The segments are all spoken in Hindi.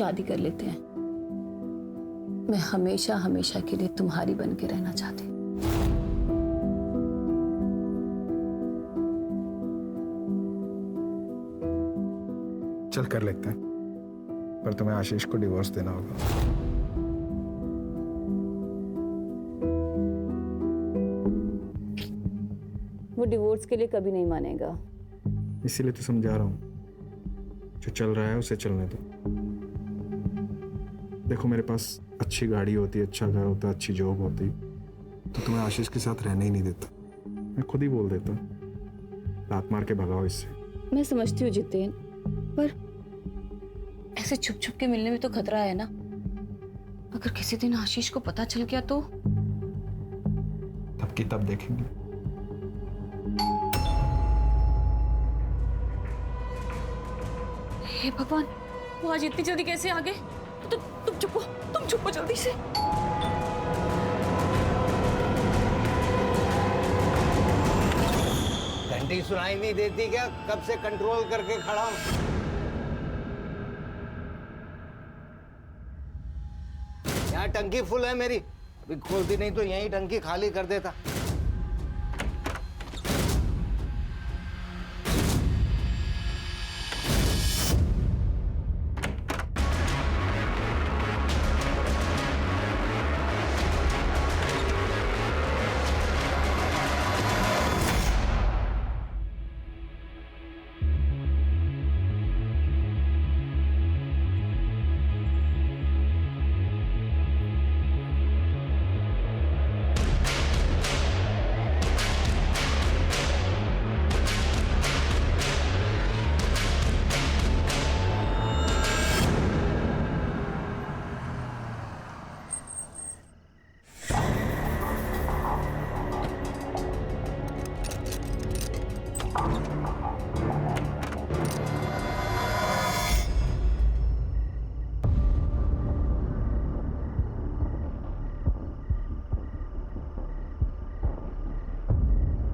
शादी कर लेते हैं। मैं हमेशा हमेशा के लिए तुम्हारी बन के रहना चाहती हूँ। चल कर लेते हैं, पर तुम्हें आशीष को डिवोर्स देना होगा। वो डिवोर्स के लिए कभी नहीं मानेगा। इसीलिए तो समझा रहा हूँ, जो चल रहा है उसे चलने दो। देखो मेरे पास अच्छी गाड़ी होती, अच्छा घर होता, अच्छी जॉब होती, तो तुम्हें आशीष के साथ रहने ही नहीं देता। मैं खुद ही बोल देता, लात मार के भगाओ इससे। मैं समझती हूँ जितेन, पर ऐसे छुप छुप के मिलने में तो खतरा है ना। अगर किसी दिन आशीष को पता चल गया तो तब की तब देखेंगे। हे भगवान, वो आज इतनी जल्दी कैसे आ गए? तुम चुप हो जल्दी से। घंटी सुनाई नहीं देती क्या? कब से कंट्रोल करके खड़ा हूं। यहाँ टंकी फुल है मेरी, अभी खोलती नहीं तो यहीं टंकी खाली कर देता।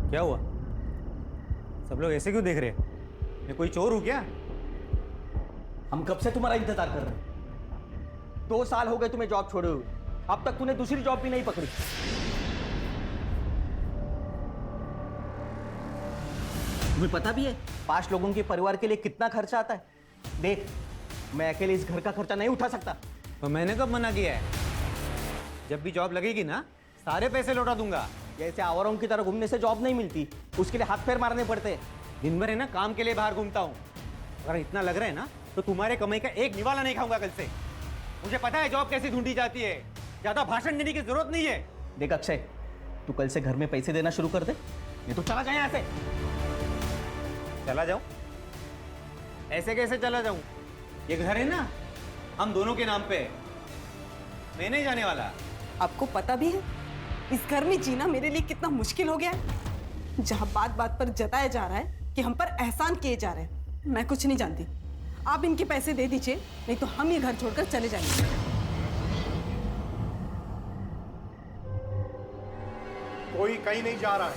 क्या हुआ? सब लोग ऐसे क्यों देख रहे हैं? मैं कोई चोर हूं क्या? हम कब से तुम्हारा इंतजार कर रहे हैं। 2 साल हो गए तुम्हें जॉब छोड़े हुए, अब तक तूने दूसरी जॉब भी नहीं पकड़ी। तुम्हें पता भी है 5 लोगों के परिवार के लिए कितना खर्चा आता है? देख, मैं अकेले इस घर का खर्चा नहीं उठा सकता। तो मैंने कब मना किया है? जब भी जॉब लगेगी ना, सारे पैसे लौटा दूंगा। जैसे आवारों की तरह घूमने से जॉब नहीं मिलती, उसके लिए हाथ पैर मारने पड़ते हैं। दिन भर है ना काम के लिए बाहर घूमता हूँ। अगर इतना लग रहा है ना, तो तुम्हारे कमाई का एक निवाला नहीं खाऊंगा कल से। मुझे पता है जॉब कैसे ढूंढी जाती है, ज्यादा भाषण देने की जरूरत नहीं है। देख अक्षय, तू कल से घर में पैसे देना शुरू कर दे, नहीं तो चला जाए यहाँ से। चला जाऊं? ऐसे कैसे चला जाऊं? ये घर है ना, हम दोनों के नाम पे है। मैं नहीं जाने वाला। आपको पता भी है इस घर में जीना मेरे लिए कितना मुश्किल हो गया है। जहां बात बात पर जताया जा रहा है कि हम पर एहसान किए जा रहे हैं। मैं कुछ नहीं जानती, आप इनके पैसे दे दीजिए, नहीं तो हम ये घर छोड़कर चले जाएंगे। कोई कहीं नहीं जा रहा है।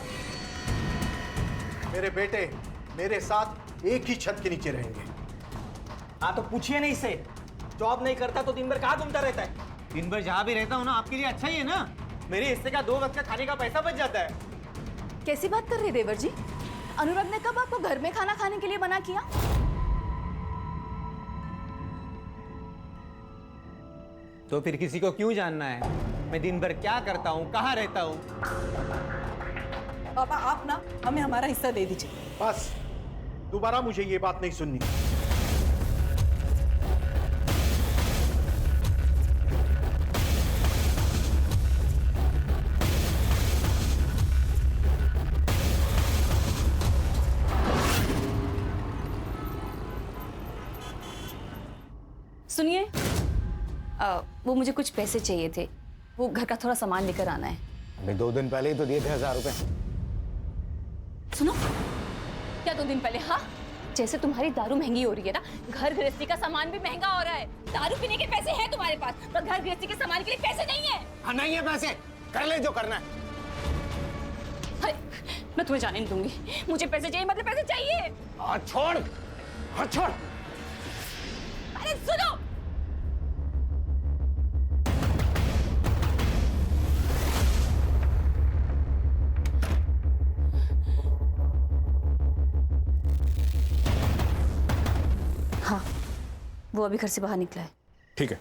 मेरे बेटे मेरे साथ एक ही छत के नीचे रहेंगे। हाँ तो पूछिए नहीं इससे, जॉब नहीं करता तो दिन भर कहाँ घूमता रहता है? दिन भर जहां भी रहता हूं ना, आपके लिए अच्छा ही है ना। मेरे हिस्से का 2 वक्त का खाने का पैसा बच जाता है। कैसी बात कर रहे देवर जी? अनुराग ने कब आपको घर में खाना खाने के लिए मना किया? तो फिर किसी को क्यों जानना है मैं दिन भर क्या करता हूँ, कहाँ रहता हूँ? पापा आप ना हमें हमारा हिस्सा दे दीजिए। बस, दोबारा मुझे ये बात नहीं सुननी। सुनिए, वो मुझे कुछ पैसे चाहिए थे, वो घर का थोड़ा सामान लेकर आना है। अभी 2 दिन पहले ही तो दिए थे 1000 रुपए। सुनो, क्या 2 दिन पहले? हाँ, जैसे तुम्हारी दारू महंगी हो रही है ना, घर गृहस्थी का सामान भी महंगा हो रहा है। दारू पीने के पैसे हैं तुम्हारे पास, पर घर गृहस्थी के सामान के लिए पैसे नहीं है। हाँ नहीं है पैसे, कर ले जो करना है। मैं तुम्हें जाने नहीं दूंगी। मुझे पैसे चाहिए, मतलब पैसे चाहिए। छोड़, छोड़। अरे सुनो, वो अभी घर से बाहर निकला है। ठीक है।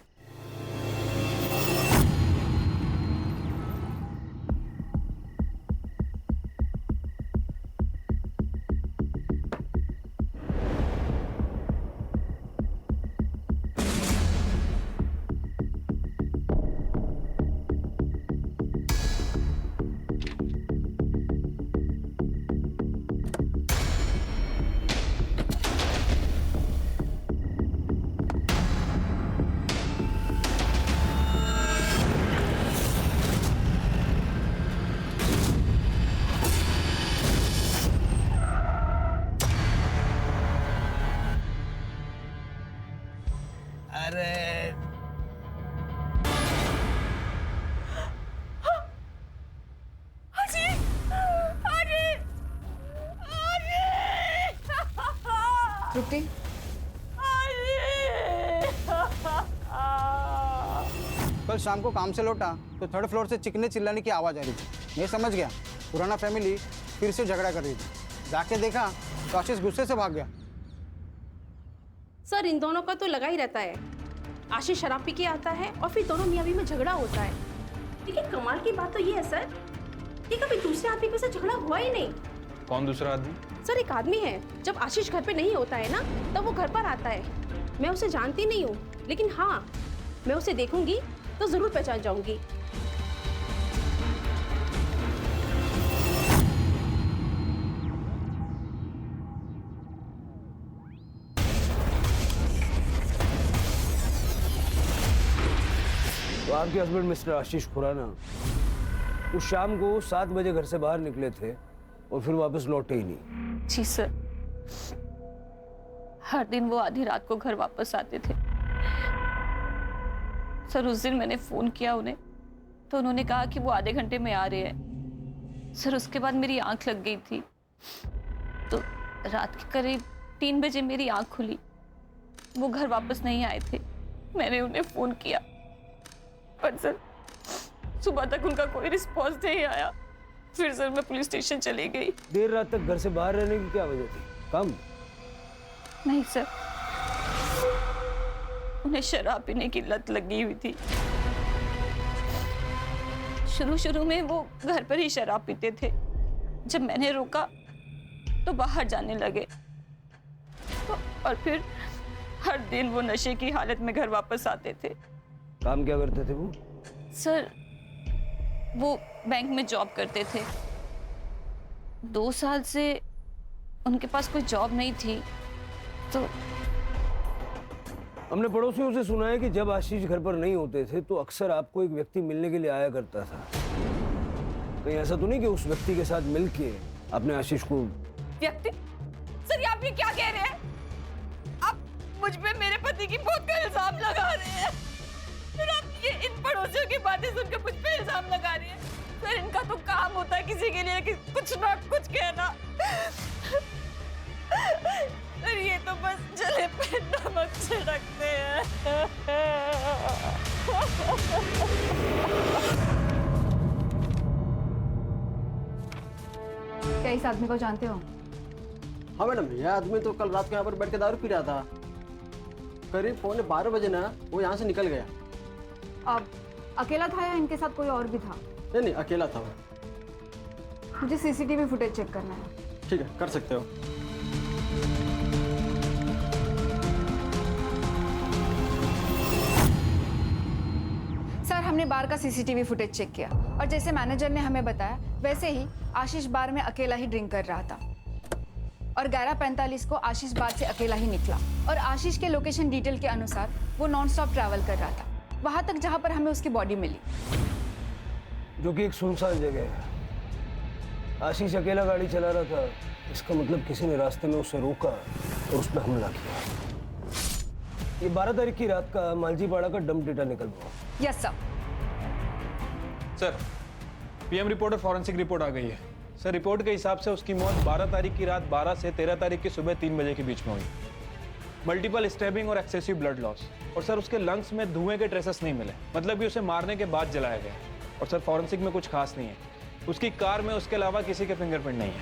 अरे तृप्ति, कल शाम को काम से लौटा तो थर्ड फ्लोर से चिकने चिल्लाने की आवाज आ रही थी। मैं समझ गया पुराना फैमिली फिर से झगड़ा कर रही थी। जाके देखा तो आशीष गुस्से से भाग गया। सर इन दोनों का तो लगा ही रहता है। आशीष शराब पी के आता है और फिर दोनों मियां बीवी में झगड़ा होता है। लेकिन कमाल की बात तो ये है सर कि कभी दूसरे आदमी के साथ झगड़ा हुआ ही नहीं। कौन दूसरा आदमी? सर एक आदमी है, जब आशीष घर पे नहीं होता है ना तब वो घर पर आता है। मैं उसे जानती नहीं हूँ, लेकिन हाँ मैं उसे देखूंगी तो जरूर पहचान जाऊंगी। तो आपके हस्बैंड मिस्टर आशीष खुराना उस शाम को 7 बजे घर से बाहर निकले थे और फिर वापस लौटे ही नहीं। जी सर, हर दिन वो आधी रात को घर वापस आते थे। सर उस दिन मैंने फोन किया उन्हें तो उन्होंने कहा कि वो आधे घंटे में आ रहे हैं। सर उसके बाद मेरी आंख लग गई थी तो रात के करीब 3 बजे मेरी आंख खुली। वो घर वापस नहीं आए थे। मैंने उन्हें फोन किया पर सर सुबह तक उनका कोई रिस्पॉन्स नहीं आया। फिर सर मैं पुलिस स्टेशन चली गई। देर रात तक घर से बाहर रहने की क्या वजह थी? काम? नहीं सर, उन्हें शराब पीने की लत लगी हुई थी। शुरू में वो घर पर ही शराब पीते थे। जब मैंने रोका तो बाहर जाने लगे और फिर हर दिन वो नशे की हालत में घर वापस आते थे। काम क्या करते थे वो? सर वो बैंक में जॉब करते थे। 2 साल से उनके पास कोई जॉब नहीं थी तो हमने पड़ोसियों से सुना है कि जब आशीष घर पर नहीं होते थे तो अक्सर आपको एक व्यक्ति मिलने के लिए आया करता था। कहीं ऐसा तो नहीं कि उस व्यक्ति के साथ मिलके आपने आशीष को? व्यक्ति? सर ये आप ये क्या कह रहे हैं? आप मुझ पे मेरे पति की मौत का इल्जाम लगा रहे हैं। फिर आप ये इन पड़ोसियों की बातें सुनकर मुझ पे इल्जाम लगा रहे हैं। सर इनका तो काम होता है किसी के लिए कि कुछ ना कुछ कहना। सर ये तो बस जले पे नमक छिड़कते हैं। क्या इस आदमी को जानते हो? हाँ मैडम, यह आदमी तो कल रात को यहाँ पर बैठ के दारू पी रहा था। करीब 11:15 बजे ना वो यहाँ से निकल गया। अब अकेला था या इनके साथ कोई और भी था? नहीं, अकेला था वो। मुझे सीसीटीवी फुटेज चेक करना है। ठीक है, कर सकते हो। सर हमने बार का सीसीटीवी फुटेज चेक किया और जैसे मैनेजर ने हमें बताया वैसे ही आशीष बार में अकेला ही ड्रिंक कर रहा था और 11:45 को आशीष बार से अकेला ही निकला और आशीष के लोकेशन डिटेल के अनुसार वो नॉन स्टॉप ट्रैवल कर रहा था वहां तक जहां पर हमें उसकी बॉडी मिली, जो कि एक सुनसान जगह है। आशीष अकेला गाड़ी चला रहा था, इसका मतलब किसी ने रास्ते में उसे रोका और उस पर हमला किया। ये 12 तारीख की रात का मालजीपाड़ा का डंप डेटा निकल पड़ा। Yes sir. Sir PM report और फॉरेंसिक रिपोर्ट आ गई है। सर रिपोर्ट के हिसाब से उसकी मौत 12 तारीख की रात 12 से 13 तारीख की सुबह 3 बजे के बीच में हुई। मल्टीपल स्टैबिंग और एक्सेसिव ब्लड लॉस और सर उसके लंग्स में धुएं के ट्रेसेस नहीं मिले, मतलब कि उसे मारने के बाद जलाया गया। और सर फॉरेंसिक में कुछ खास नहीं है, उसकी कार में उसके अलावा किसी के फिंगरप्रिंट नहीं है।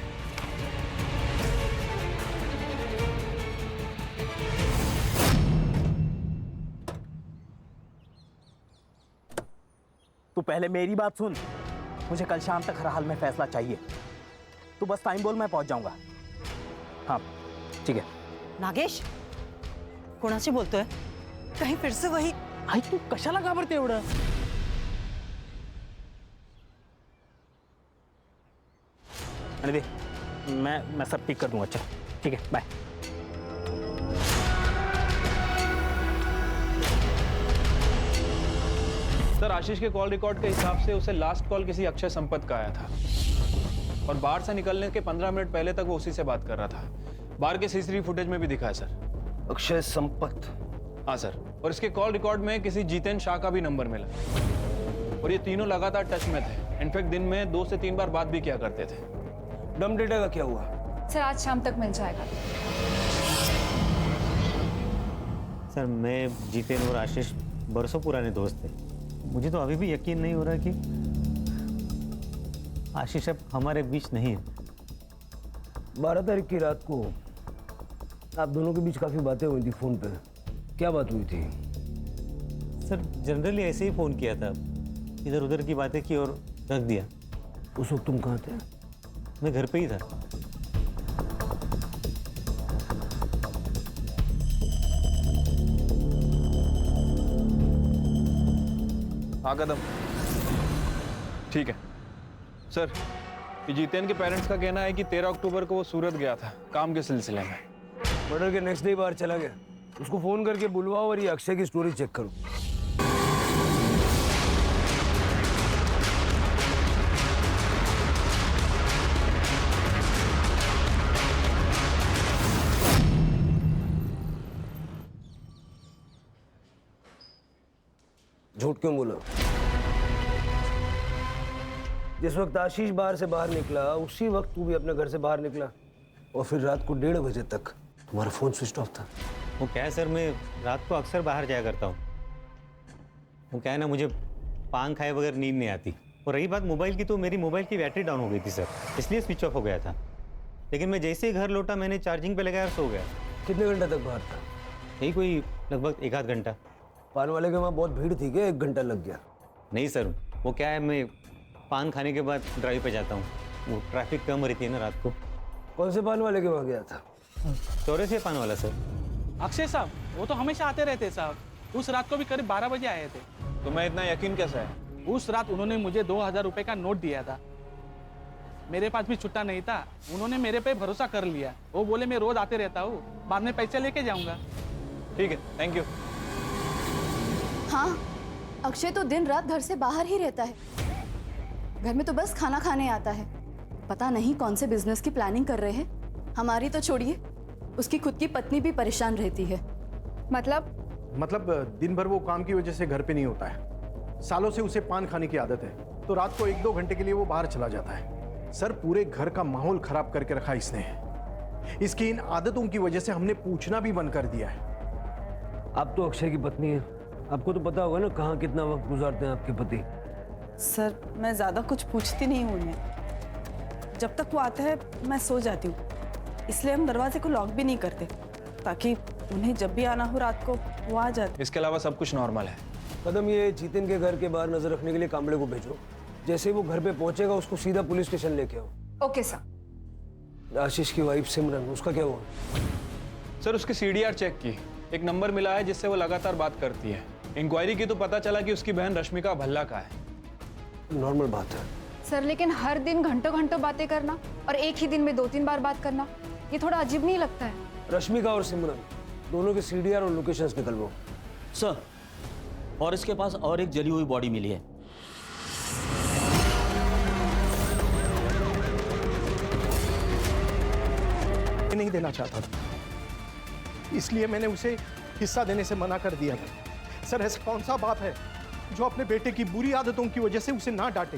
पहले मेरी बात सुन। मुझे कल शाम तक हर हाल में फैसला चाहिए। तू बस टाइम बोल, मैं पहुंच जाऊंगा। हाँ ठीक है। नागेश, कोणाशी बोलतोय? कहीं फिर से वही? आई तू कशाला घाबरते एवढं? अरे दे, मैं सब ठीक कर दूंगा। अच्छा ठीक है, बाय। सर आशीष के कॉल रिकॉर्ड के हिसाब से उसे लास्ट कॉल किसी अक्षय संपत का आया था और बाहर से निकलने के 15 मिनट पहले तक वो उसी से बात कर रहा था। बाहर के सीसीटीवी फुटेज में भी दिखा है सर। अक्षय संपत? हाँ सर, और इसके कॉल रिकॉर्ड में किसी जितेन शाह का भी नंबर मिला और ये तीनों लगातार टच में थे। इनफैक्ट दिन में 2 से 3 बार बात भी किया करते थे। डम डेटा का क्या हुआ? सर आज शाम तक मिल जाएगा। सर मैं जितेन और आशीष बरसों पुराने दोस्त थे। मुझे तो अभी भी यकीन नहीं हो रहा कि आशीष अब हमारे बीच नहीं है। 12 तारीख की रात को आप दोनों के बीच काफी बातें हुई थी फोन पे। क्या बात हुई थी? सर जनरली ऐसे ही फ़ोन किया था, इधर उधर की बातें की और रख दिया। उस वक्त तुम कहाँ थे? मैं घर पे ही था। हाँ कदम, ठीक है सर। ये जितेन के पेरेंट्स का कहना है कि 13 अक्टूबर को वो सूरत गया था काम के सिलसिले में। मर्डर के नेक्स्ट डे बाहर चला गया। उसको फोन करके बुलवाओ और ये अक्षय की स्टोरी चेक करो। झूठ क्यों बोला? जिस वक्त आशीष बाहर से बाहर निकला उसी वक्त तू भी अपने घर से बाहर निकला और फिर रात को 1:30 बजे तक तुम्हारा फोन स्विच ऑफ था। वो क्या है सर, मैं रात को अक्सर बाहर जाया करता हूँ। वो क्या है ना, मुझे पान खाए बगैर नींद नहीं आती। और रही बात मोबाइल की, तो मेरी मोबाइल की बैटरी डाउन हो गई थी सर, इसलिए स्विच ऑफ हो गया था। लेकिन मैं जैसे ही घर लौटा मैंने चार्जिंग पे लगाया और सो गया। कितने घंटे तक बाहर था? यही कोई लगभग 1 आध घंटा। पान वाले के वहाँ बहुत भीड़ थी क्या 1 घंटा लग गया? नहीं सर, वो क्या है, मैं पान खाने के बाद ड्राइव पे जाता हूँ। वो ट्रैफिक कम रहती है ना रात को। कौन से पान वाले के वहाँ गया था? चौराहे पान वाला सर। अक्षय साहब वो तो हमेशा आते रहते साहब। उस रात को भी करीब 12 बजे आए थे। तो मैं इतना यकीन कैसा है? उस रात उन्होंने मुझे 2000 रुपए का नोट दिया था। मेरे पास भी छुट्टा नहीं था, उन्होंने मेरे पे भरोसा कर लिया। वो बोले मैं रोज आते रहता हूँ, बाद में पैसे लेके जाऊंगा। ठीक है, थैंक यू। हाँ, अक्षय तो दिन रात घर से बाहर ही रहता है। घर में तो बस खाना खाने आता है। पता नहीं कौन से बिजनेस की प्लानिंग कर रहे हैं। हमारी तो छोड़िए, उसकी खुद की पत्नी भी परेशान रहती है। मतलब दिन भर वो काम की वजह से घर पे नहीं होता है। सालों से उसे पान खाने की आदत है, तो रात को 1-2 घंटे के लिए वो बाहर चला जाता है। सर पूरे घर का माहौल खराब करके रखा इसने। इसकी इन आदतों की वजह से हमने पूछना भी बंद कर दिया है। आप तो अक्षय की पत्नी है, आपको तो पता होगा ना कहाँ कितना वक्त गुजारते हैं आपके पति। सर मैं ज़्यादा कुछ पूछती नहीं हूँ उन्हें। जब तक वो आता है मैं सो जाती हूँ, इसलिए हम दरवाजे को लॉक भी नहीं करते, ताकि उन्हें जब भी आना हो रात को वो आ जाते। इसके अलावा सब कुछ नॉर्मल है। कदम, ये जितेन के घर के बाहर नजर रखने के लिए कांबड़े को भेजो। जैसे ही वो घर पे पहुंचेगा उसको सीधा पुलिस स्टेशन लेके आओ। Okay sir. आशीष की वाइफ सिमरन, उसका क्या हुआ? सर उसकी CDR चेक की, एक नंबर मिला है जिससे वो लगातार बात करती है। इंक्वायरी की तो पता चला कि उसकी बहन रश्मिका भल्ला का है। नॉर्मल बात है सर, लेकिन हर दिन घंटों घंटों बातें करना और एक ही दिन में 2-3 बार बात करना, ये थोड़ा अजीब नहीं लगता है? रश्मिका और सिमरन दोनों के CDR और लोकेशंस निकलवाओ। सर, और इसके पास और एक जली हुई बॉडी मिली है। नहीं देना चाहता था, इसलिए मैंने उसे हिस्सा देने से मना कर दिया था। सर ऐसा कौन सा बाप है जो अपने बेटे की बुरी आदतों की वजह से उसे ना डांटे?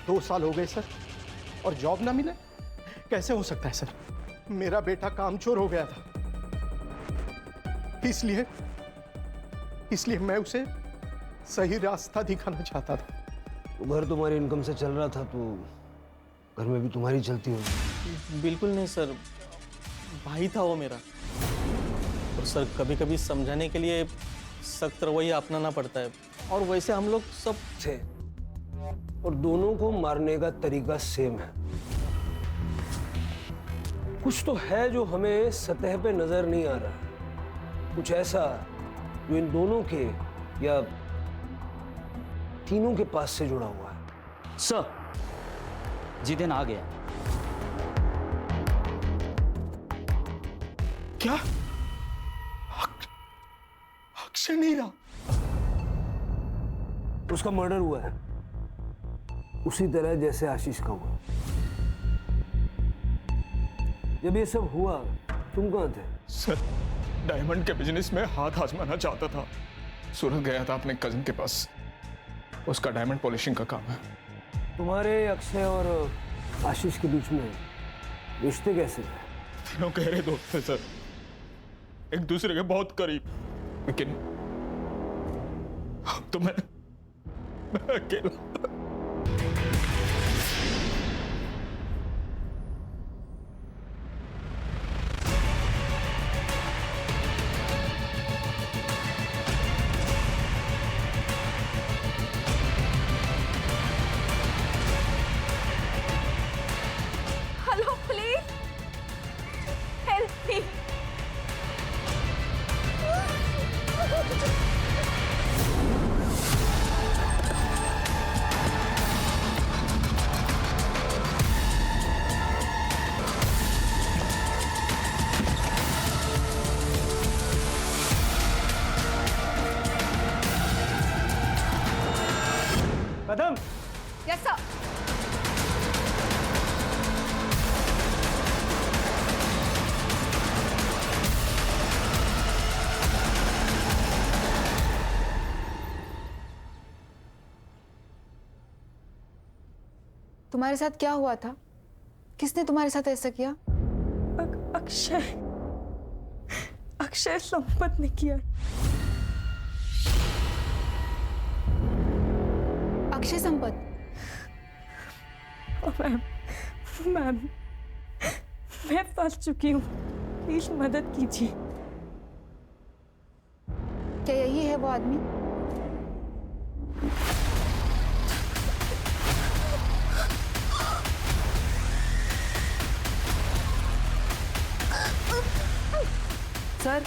2 साल हो गए सर और जॉब ना मिले, कैसे हो सकता है सर? मेरा बेटा कामचोर हो गया था, इसलिए मैं उसे सही रास्ता दिखाना चाहता था। घर तुम्हारी इनकम से चल रहा था तो घर में भी तुम्हारी चलती होगी। बिल्कुल नहीं सर, भाई था वो मेरा। और सर कभी कभी समझाने के लिए सख्त रवैया अपनाना पड़ता है। और वैसे हम लोग सब थे और दोनों को मारने का तरीका सेम है। कुछ तो है जो हमें सतह पे नजर नहीं आ रहा, कुछ ऐसा जो इन दोनों के या तीनों के पास से जुड़ा हुआ है। सर, जितेन आ गया। क्या अक्षय नहीं रहा? उसका मर्डर हुआ है उसी तरह जैसे आशीष का हुआ। जब ये सब हुआ तुम कहां थे? सर, डायमंड के बिजनेस में हाथ आजमाना चाहता था। सूरत गया था अपने कजिन के पास, उसका डायमंड पॉलिशिंग का काम है। तुम्हारे अक्षय और आशीष के बीच में रिश्ते कैसे थे? तीनों गहरे दोस्त थे सर, एक दूसरे के बहुत करीब। लेकिन अब तो मैं अकेला। Hello please help me. Kadam, yes sir. तुम्हारे साथ क्या हुआ था? किसने तुम्हारे साथ ऐसा किया? अक्षय अक्षय संपत ने किया। अक्षय संपत? मैम मैम मैं फंस चुकी हूँ, प्लीज मदद कीजिए। क्या यही है वो आदमी? सर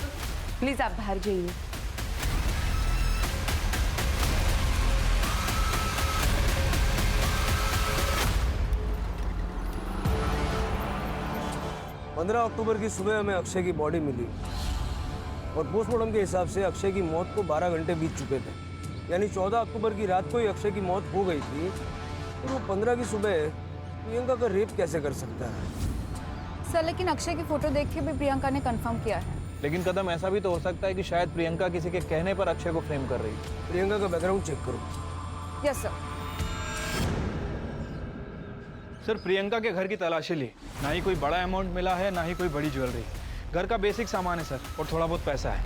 प्लीज आप बाहर जाइए। पंद्रह अक्टूबर की सुबह हमें अक्षय की बॉडी मिली और पोस्टमार्टम के हिसाब से अक्षय की मौत को 12 घंटे बीत चुके थे। यानी 14 अक्टूबर की रात को ही अक्षय की मौत हो गई थी, तो वो 15 की सुबह प्रियंका का रेप कैसे कर सकता है? सर लेकिन अक्षय की फोटो देख के भी प्रियंका ने कंफर्म किया है। लेकिन कदम ऐसा भी तो हो सकता है कि शायद प्रियंका किसी के कहने पर अक्षय को फ्रेम कर रही है। प्रियंका का बैकग्राउंड चेक करो। Yes sir. सर प्रियंका के घर की तलाशी ली, ना ही कोई बड़ा अमाउंट मिला है ना ही कोई बड़ी ज्वेलरी। घर का बेसिक सामान है सर, और थोड़ा बहुत पैसा है।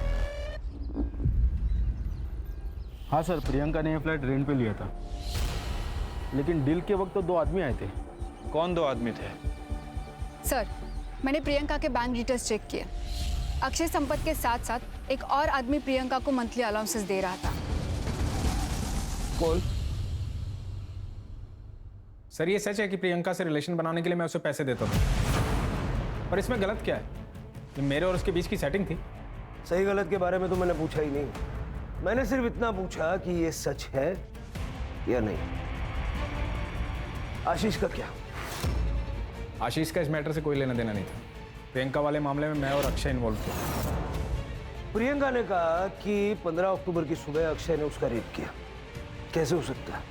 हाँ सर, प्रियंका ने यह फ्लैट रेंट पे लिया था, लेकिन डील के वक्त तो 2 आदमी आए थे। कौन 2 आदमी थे? सर मैंने प्रियंका के बैंक डिटेल्स चेक किए। अक्षय संपत के साथ साथ एक और आदमी प्रियंका को मंथली अलाउंसेस दे रहा था। कौन? सर ये सच है कि प्रियंका से रिलेशन बनाने के लिए मैं उसे पैसे देता था, पर इसमें गलत क्या है? ये मेरे और उसके बीच की सेटिंग थी। सही गलत के बारे में तो मैंने पूछा ही नहीं, मैंने सिर्फ इतना पूछा कि ये सच है या नहीं। आशीष का क्या? आशीष का इस मैटर से कोई लेना देना नहीं था। प्रियंका वाले मामले में मैं और अक्षय इन्वॉल्व थे। प्रियंका ने कहा कि 15 अक्टूबर की सुबह अक्षय ने उसका रेप किया। कैसे हो सकता है?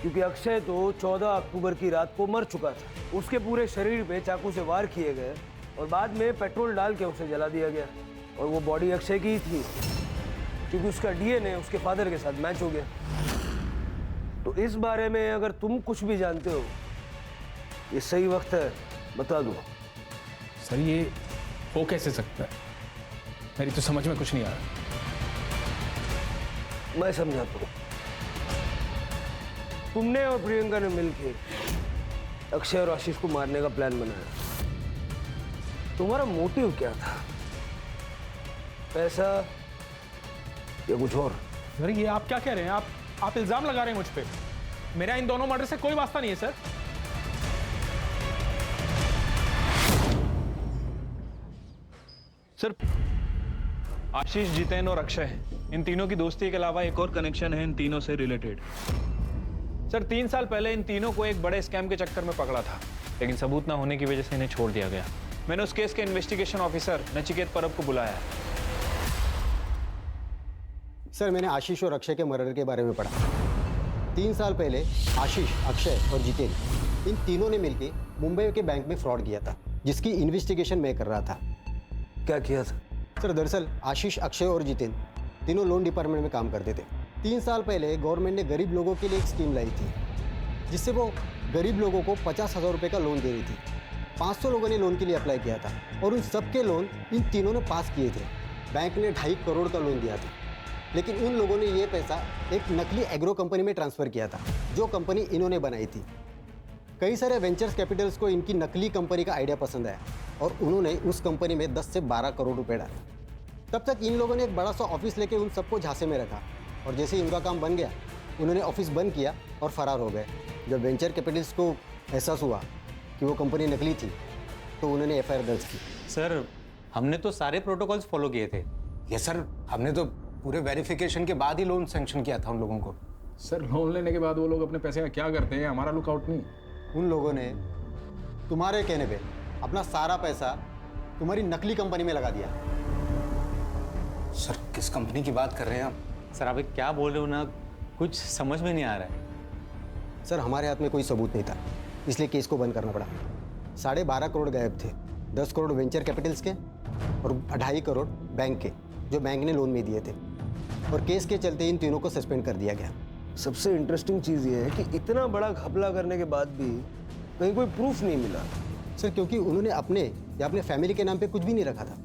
क्योंकि अक्षय तो 14 अक्टूबर की रात को मर चुका था। उसके पूरे शरीर पे चाकू से वार किए गए और बाद में पेट्रोल डाल के उसे जला दिया गया। और वो बॉडी अक्षय की ही थी, क्योंकि उसका डीएनए उसके फादर के साथ मैच हो गया। तो इस बारे में अगर तुम कुछ भी जानते हो, ये सही वक्त है, बता दो। सर ये हो कैसे सकता है? मेरी तो समझ में कुछ नहीं आ रहा। मैं समझाता हूँ। तुमने और प्रियंका ने मिलके अक्षय और आशीष को मारने का प्लान बनाया। तुम्हारा मोटिव क्या था? पैसा या कुछ और? अरे ये आप क्या कह रहे हैं? आप इल्जाम लगा रहे हैं मुझ पे। मेरा इन दोनों मर्डर से कोई वास्ता नहीं है सर। सर आशीष, जितेन और अक्षय, इन तीनों की दोस्ती के अलावा एक और कनेक्शन है इन तीनों से रिलेटेड। सर 3 साल पहले इन तीनों को एक बड़े स्कैम के चक्कर में पकड़ा था, लेकिन सबूत ना होने की वजह से इन्हें छोड़ दिया गया। मैंने उस केस के इन्वेस्टिगेशन ऑफिसर नचिकेत परब को बुलाया है। सर मैंने आशीष और अक्षय के मर्डर के बारे में पढ़ा। 3 साल पहले आशीष, अक्षय और जितेन, इन तीनों ने मिलकर मुंबई के बैंक में फ्रॉड किया था, जिसकी इन्वेस्टिगेशन मैं कर रहा था। क्या किया था? सर दरअसल आशीष, अक्षय और जितेन तीनों लोन डिपार्टमेंट में काम करते थे। 3 साल पहले गवर्नमेंट ने गरीब लोगों के लिए एक स्कीम लाई थी, जिससे वो गरीब लोगों को 50,000 रुपये का लोन दे रही थी। 500 लोगों ने लोन के लिए अप्लाई किया था और उन सबके लोन इन तीनों ने पास किए थे। बैंक ने 2.5 करोड़ का लोन दिया था, लेकिन उन लोगों ने ये पैसा एक नकली एग्रो कंपनी में ट्रांसफ़र किया था, जो कंपनी इन्होंने बनाई थी। कई सारे वेंचर्स कैपिटल्स को इनकी नकली कंपनी का आइडिया पसंद आया और उन्होंने उस कंपनी में 10 से 12 करोड़ रुपए डाले। तब तक इन लोगों ने एक बड़ा सा ऑफिस लेके उन सबको झांसे में रखा और जैसे ही उनका काम बन गया, उन्होंने ऑफिस बंद किया और फरार हो गए। जब वेंचर कैपिटल्स को एहसास हुआ कि वो कंपनी नकली थी, तो उन्होंने FIR दर्ज की। सर हमने तो सारे प्रोटोकॉल्स फॉलो किए थे। यस सर, हमने तो पूरे वेरिफिकेशन के बाद ही लोन सैंक्शन किया था उन लोगों को। सर लोन लेने के बाद वो लोग अपने पैसे का क्या करते हैं, हमारा लुकआउट नहीं। उन लोगों ने तुम्हारे कहने पे अपना सारा पैसा तुम्हारी नकली कंपनी में लगा दिया। सर किस कंपनी की बात कर रहे हैं आप? सर आप क्या बोल रहे हो ना, कुछ समझ में नहीं आ रहा है। सर हमारे हाथ में कोई सबूत नहीं था, इसलिए केस को बंद करना पड़ा। 12.5 करोड़ गायब थे, 10 करोड़ वेंचर कैपिटल्स के और 2.5 करोड़ बैंक के, जो बैंक ने लोन में दिए थे। और केस के चलते इन तीनों को सस्पेंड कर दिया गया। सबसे इंटरेस्टिंग चीज़ ये है कि इतना बड़ा घपला करने के बाद भी कहीं कोई प्रूफ नहीं मिला। सर क्योंकि उन्होंने अपने या अपने फैमिली के नाम पे कुछ भी नहीं रखा था।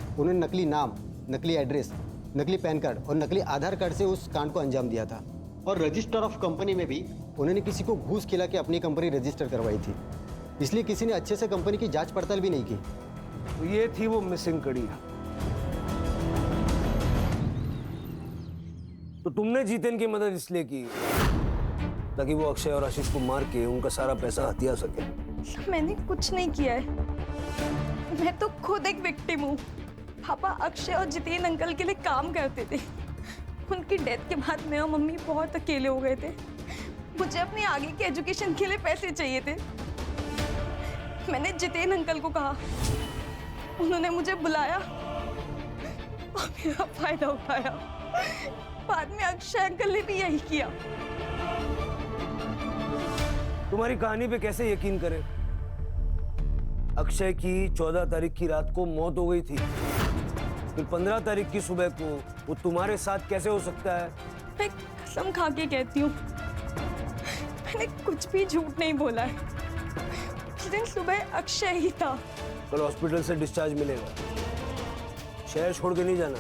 उन्होंने नकली नाम, नकली एड्रेस, नकली पैन कार्ड और नकली आधार कार्ड से उस कांड को अंजाम दिया था। और रजिस्टर ऑफ कंपनी में भी उन्होंने किसी को घूस खिला के अपनी कंपनी रजिस्टर करवाई थी, इसलिए किसी ने अच्छे से कंपनी की जांच पड़ताल भी नहीं की। तो ये थी वो मिसिंग कड़ी। तो तुमने जितेन की मदद इसलिए की ताकि वो अक्षय और आशीष को मार के उनका सारा पैसा हथिया सके। मैंने कुछ नहीं किया है, मैं तो खुद एक विक्टिम हूँ। पापा अक्षय और जितेन अंकल के लिए काम करते थे। उनकी डेथ के बाद मैं और मम्मी बहुत अकेले हो गए थे। मुझे अपनी आगे की एजुकेशन के लिए पैसे चाहिए थे। मैंने जितेन अंकल को कहा, उन्होंने मुझे बुलाया और मेरा फायदा उठाया। बाद में अक्षय अंकल ने भी यही किया। तुम्हारी कहानी पे कैसे यकीन करें? अक्षय की 14 तारीख की रात को मौत हो गई थी, फिर 15 तारीख की सुबह को वो तुम्हारे साथ कैसे हो सकता है? मैं कसम खा के कहती हूँ, मैंने कुछ भी झूठ नहीं बोला है। उस दिन सुबह अक्षय ही था। कल हॉस्पिटल से डिस्चार्ज मिलेगा, शहर छोड़ के नहीं जाना।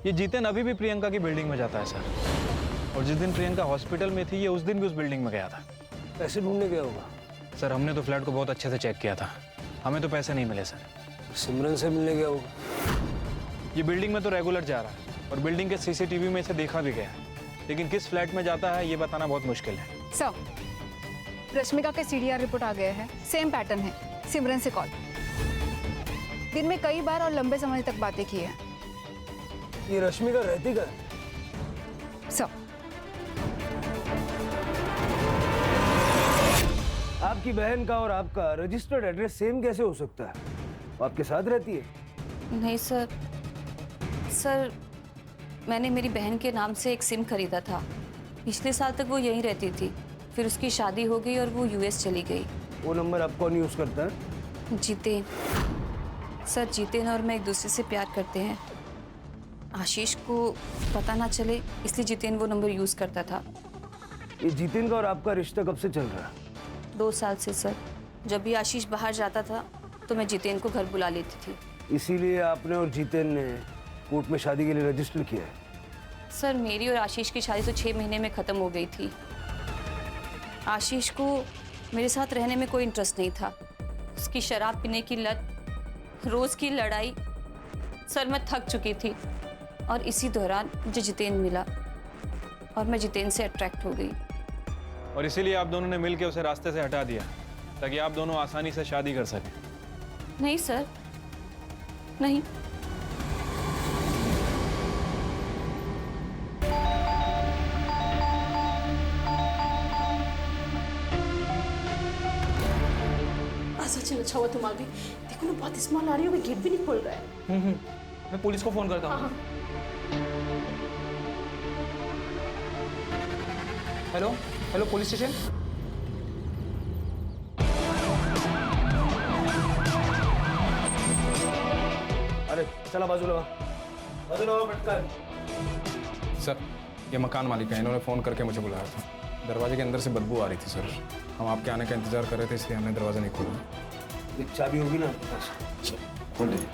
ये जितेन अभी भी प्रियंका की बिल्डिंग में जाता है सर, और जिस दिन प्रियंका हॉस्पिटल में थी, ये उस दिन भी उस बिल्डिंग में गया था। पैसे ढूंढने गया होगा। सर हमने तो फ्लैट को बहुत अच्छे से चेक किया था, हमें तो पैसे नहीं मिले सर। सिमरन से मिलने गया होगा। ये बिल्डिंग में तो रेगुलर जा रहा है और बिल्डिंग के CCTV में इसे देखा भी गया है, लेकिन किस फ्लैट में जाता है ये बताना बहुत मुश्किल है। सर रश्मिका के CDR रिपोर्ट आ गया है, सेम पैटर्न है, सिमरन से कॉल, दिन में कई बार और लंबे समय तक बातें की है। ये रश्मिका रहती का? सर आपकी बहन का और आपका रजिस्टर्ड एड्रेस सेम कैसे हो सकता है? वो आपके साथ रहती है? नहीं सर, मैंने मेरी बहन के नाम से एक सिम खरीदा था। पिछले साल तक वो यहीं रहती थी, फिर उसकी शादी हो गई और वो US चली गई। वो नंबर आप कौन यूज करता है? जितेन। सर जितेन और मैं एक दूसरे से प्यार करते हैं। आशीष को पता ना चले इसलिए जितेन वो नंबर यूज करता था। ये जितेन का और आपका रिश्ता कब से चल रहा है? 2 साल से सर। जब भी आशीष बाहर जाता था तो मैं जितेन को घर बुला लेती थी। इसीलिए आपने और जितेन ने कोर्ट में शादी के लिए रजिस्टर किया है? सर मेरी और आशीष की शादी तो 6 महीने में ख़त्म हो गई थी। आशीष को मेरे साथ रहने में कोई इंटरेस्ट नहीं था। उसकी शराब पीने की लत, रोज़ की लड़ाई सर मैं थक चुकी थी और इसी दौरान मुझे जितेन मिला और मैं जितेन से अट्रैक्ट हो गई। और इसीलिए आप दोनों ने मिलकर उसे रास्ते से हटा दिया ताकि आप दोनों आसानी से शादी कर सकें। नहीं सर, नहीं। सचिन अच्छा हुआ तुम आ गई। देखो ना बहुत स्मेल आ रही है, गेट भी नहीं खोल रहा है। मैं पुलिस को फोन करता हूँ। Hello hello police station. अरे चला बाजू लगा फटकार। सर ये मकान मालिक है, इन्होंने फ़ोन करके मुझे बुलाया था। दरवाजे के अंदर से बदबू आ रही थी सर। हम आपके आने का इंतजार कर रहे थे, इसलिए हमने दरवाज़ा नहीं खोला। एक चाबी होगी ना आपके पास? खोल लीजिए।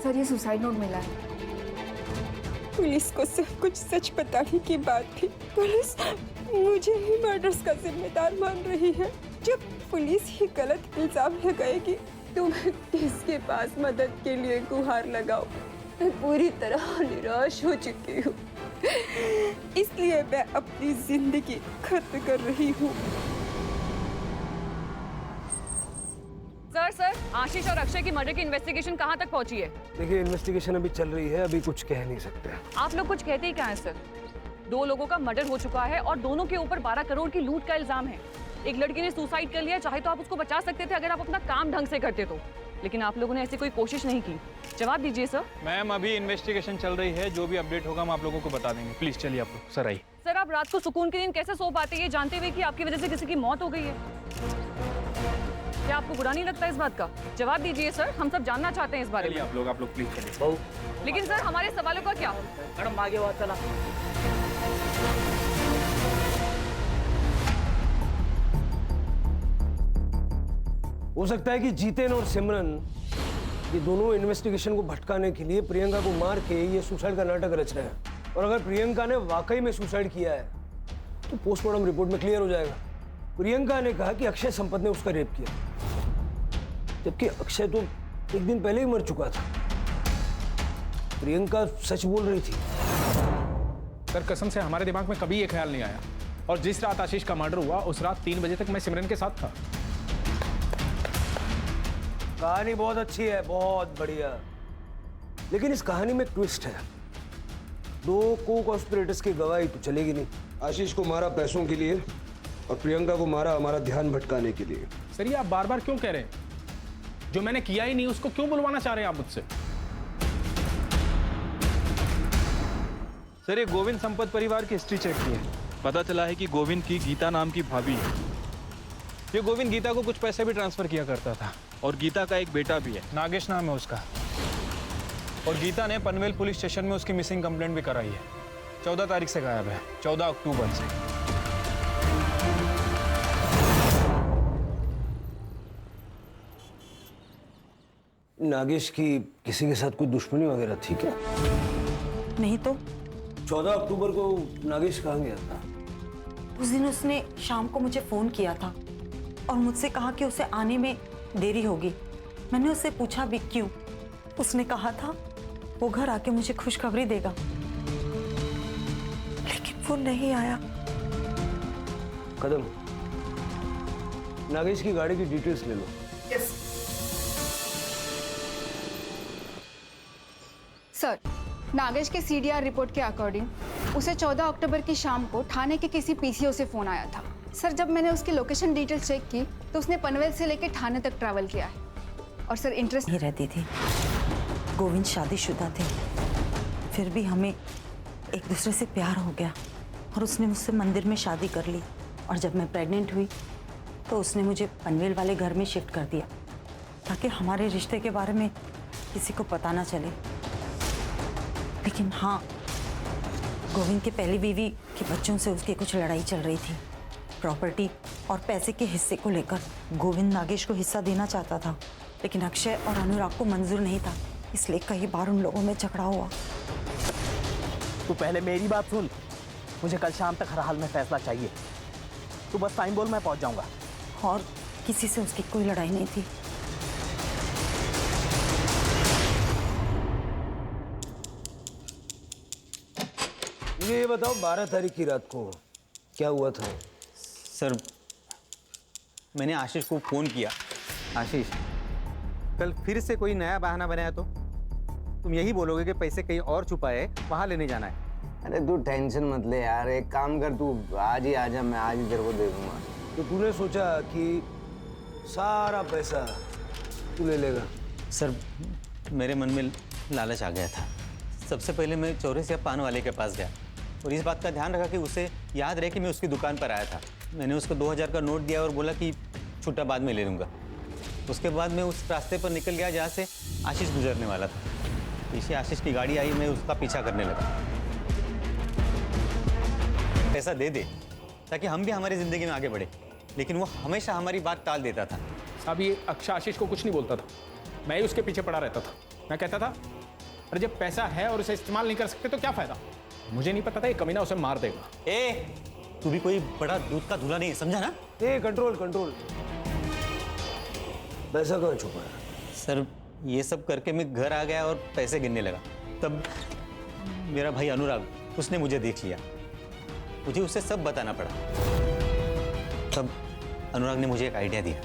सर ये सुसाइड नोट मिला है। पुलिस को सब कुछ सच बताने की बात थी। पुलिस मुझे ही मर्डर्स का जिम्मेदार मान रही है। जब पुलिस ही गलत इल्जाम लगाएगी तो मैं किसके पास मदद के लिए गुहार लगाऊं? मैं पूरी तरह निराश हो चुकी हूँ, इसलिए मैं अपनी जिंदगी खत्म कर रही हूँ। सर आशीष और अक्षय की मर्डर की इन्वेस्टिगेशन कहाँ तक पहुँची है? देखिए इन्वेस्टिगेशन अभी चल रही है, अभी कुछ कह नहीं सकते। आप लोग कुछ कहते ही क्या है सर? 2 लोगों का मर्डर हो चुका है और दोनों के ऊपर 12 करोड़ की लूट का इल्जाम है। एक लड़की ने सुसाइड कर लिया, चाहे तो आप उसको बचा सकते थे अगर आप अपना काम ढंग से करते तो, लेकिन आप लोगों ने ऐसी कोई कोशिश नहीं की। जवाब दीजिए सर। मैम अभी इन्वेस्टिगेशन चल रही है, जो भी अपडेट होगा हम आप लोगों को बता देंगे। प्लीज चलिए आप लोग। सर आइए। सर आप रात को सुकून की नींद कैसे सो पाते हैं जानते हुए कि आपकी वजह से किसी की मौत हो गई है? क्या आपको बुरा नहीं लगता इस बात का? जवाब दीजिए सर, हम सब जानना चाहते हैं इस बारे में। आप लोग प्लीज चलिए। लेकिन सर हमारे सवालों का क्या? मैडम आगे बात चला। हो सकता है कि जीतेन और सिमरन ये दोनों इन्वेस्टिगेशन को भटकाने के लिए प्रियंका को मार के ये सुसाइड का नाटक रच रहे हैं। और अगर प्रियंका ने वाकई में सुसाइड किया है तो पोस्टमार्टम रिपोर्ट में क्लियर हो जाएगा। प्रियंका ने कहा कि अक्षय संपत ने उसका रेप किया, जबकि अक्षय तो एक दिन पहले ही मर चुका था। प्रियंका सच बोल रही थी। सर कसम से हमारे दिमाग में कभी ये ख्याल नहीं आया। और जिस रात आशीष का मर्डर हुआ उस रात 3 बजे तक मैं सिमरन के साथ था। कहानी बहुत अच्छी है, बहुत बढ़िया, लेकिन इस कहानी में एक ट्विस्ट है। 2 को-कॉन्स्पिरेटर्स की गवाही तो चलेगी नहीं। आशीष को मारा पैसों के लिए और प्रियंका को मारा हमारा ध्यान भटकाने के लिए। सर ये आप बार बार क्यों कह रहे हैं? जो मैंने किया ही नहीं उसको क्यों बुलवाना चाह रहे हैं आप मुझसे? सर ये गोविंद संपत परिवार की हिस्ट्री चेक की है, पता चला है कि गोविंद की गीता नाम की भाभी है। ये गोविंद गीता को कुछ पैसे भी ट्रांसफर किया करता था और गीता का एक बेटा भी है, नागेश नाम है उसका। और गीता ने पनवेल पुलिस स्टेशन में उसकी मिसिंग कंप्लेंट भी कराई है। 14 तारीख से गायब है, 14 अक्टूबर से। नागेश की किसी के साथ कोई दुश्मनी वगैरह थी क्या? नहीं तो 14 अक्टूबर को नागेश कहाँ गया था? उस दिन उसने शाम को मुझे फोन किया था और मुझसे कहा कि उसे आने में देरी होगी। मैंने उससे पूछा भी क्यों? उसने कहा था वो घर आके मुझे खुशखबरी देगा, लेकिन वो नहीं आया। कदम, नागेश की गाड़ी की डिटेल्स ले लो। यस। सर नागेश के सीडीआर रिपोर्ट के अकॉर्डिंग उसे 14 अक्टूबर की शाम को थाने के किसी पीसीओ से फोन आया था। सर जब मैंने उसकी लोकेशन डिटेल्स चेक की तो उसने पनवेल से लेकर थाने तक ट्रैवल किया है। और सर इंटरेस्ट नहीं रहती थी। गोविंद शादीशुदा थे, फिर भी हमें एक दूसरे से प्यार हो गया और उसने मुझसे मंदिर में शादी कर ली। और जब मैं प्रेग्नेंट हुई तो उसने मुझे पनवेल वाले घर में शिफ्ट कर दिया ताकि हमारे रिश्ते के बारे में किसी को पता ना चले। लेकिन हाँ, गोविंद के पहली बीवी के बच्चों से उसकी कुछ लड़ाई चल रही थी। प्रॉपर्टी और पैसे के हिस्से को लेकर गोविंद नागेश को हिस्सा देना चाहता था, लेकिन अक्षय और अनुराग को मंजूर नहीं था, इसलिए कई बार उन लोगों में झगड़ा हुआ। तू पहले मेरी बात सुन। मुझे कल शाम तक हर हाल में फैसला चाहिए। तू बस टाइम बोल, मैं पहुंच जाऊंगा। और किसी से उसकी कोई लड़ाई नहीं थी। मुझे ये बताओ 12 तारीख की रात को क्या हुआ था? सर मैंने आशीष को फ़ोन किया। आशीष, कल फिर से कोई नया बहाना बनाया तो तुम यही बोलोगे कि पैसे कहीं और छुपाए, वहाँ लेने जाना है। अरे तू टेंशन मत ले यार, एक काम कर, तू आज ही आ जा, मैं आज ही तेरे को दे दूंगा। तो तूने सोचा कि सारा पैसा तू ले लेगा? सर मेरे मन में लालच आ गया था। सबसे पहले मैं चौरसिया पान वाले के पास गया और इस बात का ध्यान रखा कि उसे याद रहे कि मैं उसकी दुकान पर आया था। मैंने उसको 2000 का नोट दिया और बोला कि छुट्टा बाद में ले लूँगा। उसके बाद मैं उस रास्ते पर निकल गया जहाँ से आशीष गुजरने वाला था। पीछे आशीष की गाड़ी आई, मैं उसका पीछा करने लगा। पैसा दे दे ताकि हम भी हमारी ज़िंदगी में आगे बढ़े, लेकिन वो हमेशा हमारी बात टाल देता था। अब ये अक्षय आशीष को कुछ नहीं बोलता था, मैं ही उसके पीछे पड़ा रहता था। मैं कहता था अरे जब पैसा है और उसे इस्तेमाल नहीं कर सकते तो क्या फायदा। मुझे नहीं पता था ये कमीना उसे मार देगा। तू भी कोई बड़ा दूध का धुला नहीं है, समझा ना? Control control. पैसा कहाँ छुपा है? सर ये सब करके मैं घर आ गया और पैसे गिनने लगा। तब मेरा भाई अनुराग, उसने मुझे देख लिया। मुझे उसे सब बताना पड़ा। तब अनुराग ने मुझे एक आइडिया दिया।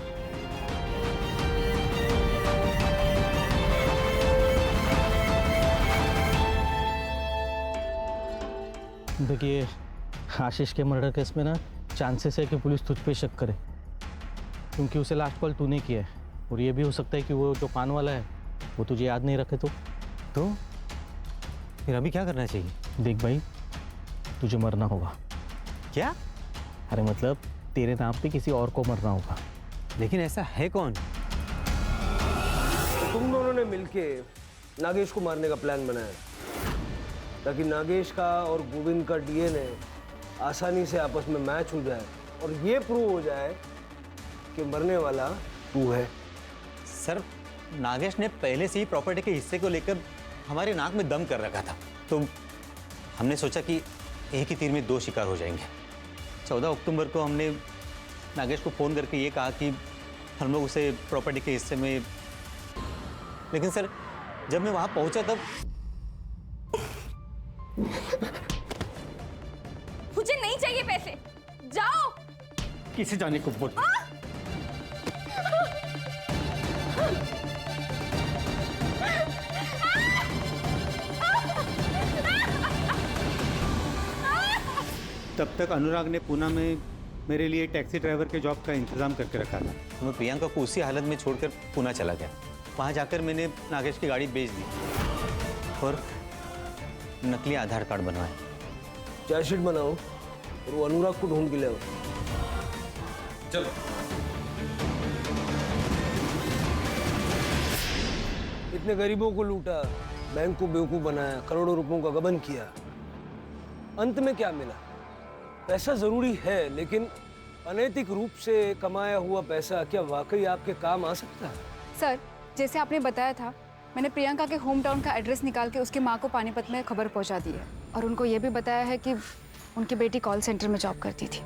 देखिए, आशीष के मर्डर केस में ना चांसेस है कि पुलिस तुझ पे शक करे, क्योंकि उसे लास्ट कॉल तूने किया है। और ये भी हो सकता है कि वो जो पान वाला है वो तुझे याद नहीं रखे तो फिर अभी क्या करना चाहिए? देख भाई, तुझे मरना होगा। क्या? अरे मतलब तेरे नाम पे किसी और को मरना होगा। लेकिन ऐसा है कौन? तो तुम दोनों ने मिलके नागेश को मारने का प्लान बनाया ताकि नागेश का और गोविंद का डीएनए आसानी से आपस में मैच हो जाए और ये प्रूव हो जाए कि मरने वाला तू है। सर नागेश ने पहले से ही प्रॉपर्टी के हिस्से को लेकर हमारे नाक में दम कर रखा था, तो हमने सोचा कि एक ही तीर में दो शिकार हो जाएंगे। 14 अक्टूबर को हमने नागेश को फ़ोन करके ये कहा कि हम लोग उसे प्रॉपर्टी के हिस्से में, लेकिन सर जब मैं वहाँ पहुँचा तब मुझे नहीं चाहिए पैसे, जाओ। किसे जाने को बोल। तब तक अनुराग ने पुणे में मेरे लिए टैक्सी ड्राइवर के जॉब का इंतज़ाम करके रखा था। तो मैं प्रियंका को उसी हालत में छोड़कर पुणे चला गया। वहाँ जाकर मैंने नागेश की गाड़ी बेच दी और नकली आधार कार्ड बनवाए। चार्जशीट बनाओ और वो अनुराग को ढूंढ के ले आओ। चलो। इतने गरीबों को लूटा, बैंक को बेवकूफ बनाया, करोड़ों रुपयों का गबन किया, अंत में क्या मिला? पैसा जरूरी है, लेकिन अनैतिक रूप से कमाया हुआ पैसा क्या वाकई आपके काम आ सकता है? सर, जैसे आपने बताया था, मैंने प्रियंका के होम टाउन का एड्रेस निकाल के उसकी माँ को पानीपत में खबर पहुंचा दी है और उनको ये भी बताया है कि उनकी बेटी कॉल सेंटर में जॉब करती थी।